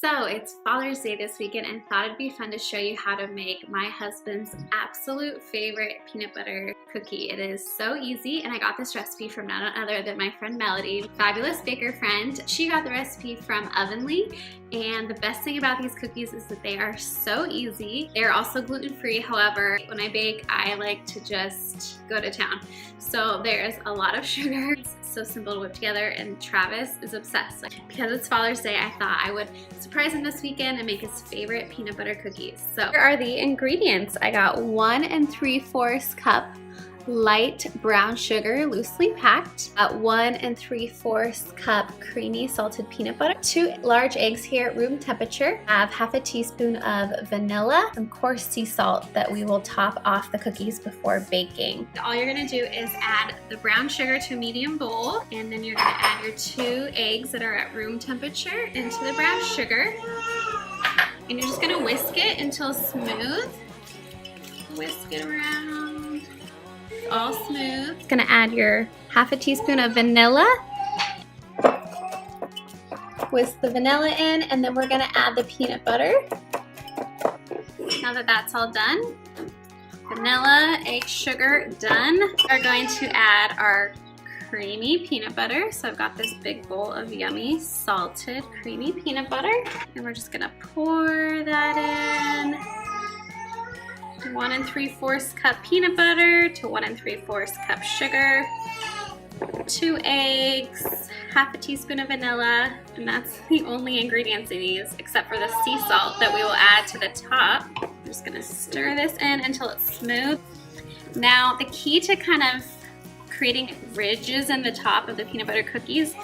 So it's Father's Day this weekend and thought it'd be fun to show you how to make my husband's absolute favorite peanut butter cookie. It is so easy, and I got this recipe from none other than my friend Melody, fabulous baker friend. She got the recipe from Ovenly, and the best thing about these cookies is that they are so easy. They're also gluten-free. However, when I bake, I like to just go to town. So there's a lot of sugar. It's so simple to whip together, and Travis is obsessed. Because it's Father's Day, I thought I would surprise him this weekend and make his favorite peanut butter cookies. So here are the ingredients. I got 1 3/4 cup light brown sugar, loosely packed, 1 3/4 cup creamy salted peanut butter, 2 large eggs here at room temperature, I have half a teaspoon of vanilla, some coarse sea salt that we will top off the cookies before baking. All you're gonna do is add the brown sugar to a medium bowl, and then you're gonna add your 2 eggs that are at room temperature into the brown sugar, and you're just gonna whisk it until smooth. Whisk it around. All smooth. Gonna add your half a teaspoon of vanilla. Whisk the vanilla in, and then we're gonna add the peanut butter. Now that that's all done, vanilla, egg, sugar, done. We're going to add our creamy peanut butter. So I've got this big bowl of yummy salted creamy peanut butter, and we're just gonna pour that in. 1 3/4 cup peanut butter to 1 3/4 cup sugar, 2 eggs, half a teaspoon of vanilla, and that's the only ingredients in these except for the sea salt that we will add to the top. I'm just gonna stir this in until it's smooth. Now the key to kind of creating ridges in the top of the peanut butter cookies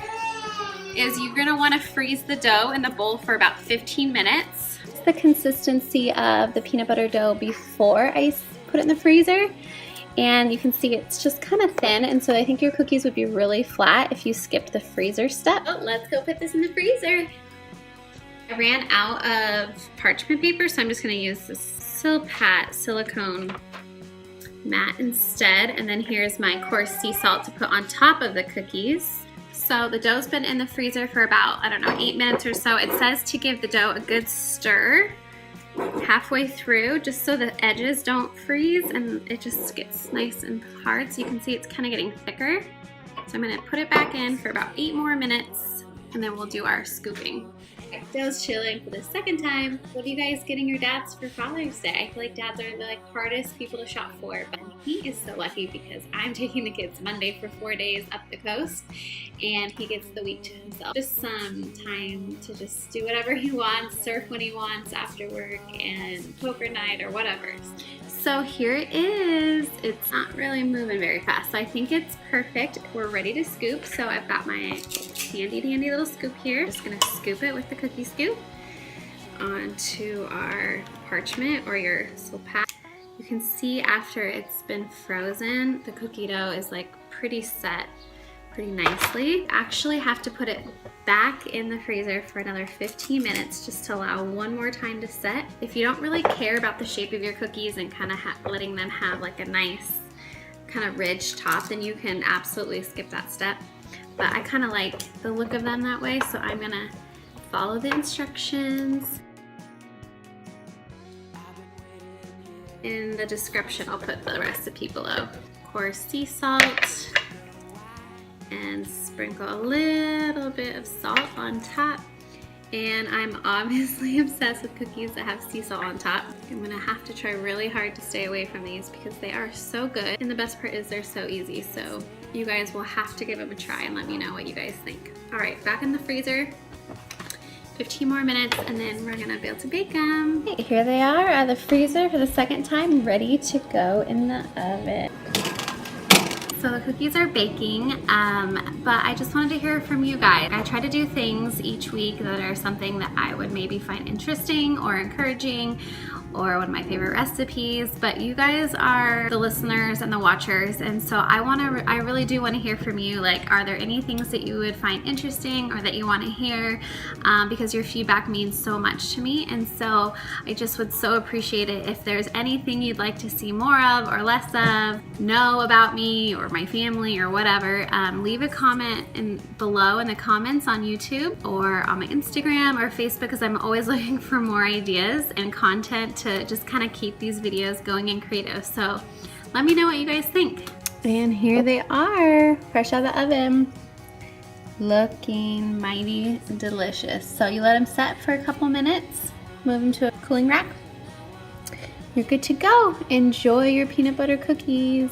is you're gonna wanna freeze the dough in the bowl for about 15 minutes. The consistency of the peanut butter dough before I put it in the freezer, and you can see it's just kind of thin, and so I think your cookies would be really flat if you skipped the freezer step. Oh, let's go put this in the freezer. I ran out of parchment paper, so I'm just going to use this Silpat silicone mat instead, and then here's my coarse sea salt to put on top of the cookies. So the dough's been in the freezer for about, I don't know, 8 minutes or so. It says to give the dough a good stir halfway through, just so the edges don't freeze and it just gets nice and hard. So you can see it's kind of getting thicker. So I'm gonna put it back in for about 8 more minutes, and then we'll do our scooping. Dough's chilling for the second time. What are you guys getting your dads for Father's Day? I feel like dads are the hardest people to shop for, but he is so lucky because I'm taking the kids Monday for 4 days up the coast, and he gets the week to himself. Just some time to just do whatever he wants, surf when he wants after work, and poker night or whatever. So here it is. It's not really moving very fast, so I think it's perfect. We're ready to scoop. So I've got my handy dandy little scoop here. Just gonna scoop it with the cookie scoop onto our parchment or your Silpat. You can see after it's been frozen, the cookie dough is like pretty set pretty nicely. Actually have to put it back in the freezer for another 15 minutes just to allow one more time to set. If you don't really care about the shape of your cookies and kind of letting them have like a nice kind of ridged top, then you can absolutely skip that step. But I kind of like the look of them that way, so I'm gonna follow the instructions. In the description, I'll put the recipe below. Coarse sea salt, and sprinkle a little bit of salt on top. And I'm obviously obsessed with cookies that have sea salt on top. I'm gonna have to try really hard to stay away from these because they are so good. And the best part is they're so easy, so you guys will have to give them a try and let me know what you guys think. All right, back in the freezer. 15 more minutes, and then we're gonna be able to bake them. Okay, here they are out of the freezer for the second time, ready to go in the oven. So the cookies are baking, but I just wanted to hear from you guys. I try to do things each week that are something that I would maybe find interesting or encouraging, or one of my favorite recipes, but you guys are the listeners and the watchers, and so I really do want to hear from you. Like, are there any things that you would find interesting or that you want to hear? Because your feedback means so much to me, and so I just would so appreciate it if there's anything you'd like to see more of or less of, know about me or my family or whatever. Leave a comment below in the comments on YouTube or on my Instagram or Facebook, because I'm always looking for more ideas and content to just kind of keep these videos going and creative. So let me know what you guys think. And here they are, fresh out of the oven, looking mighty delicious. So you let them set for a couple minutes, move them to a cooling rack. You're good to go. Enjoy your peanut butter cookies.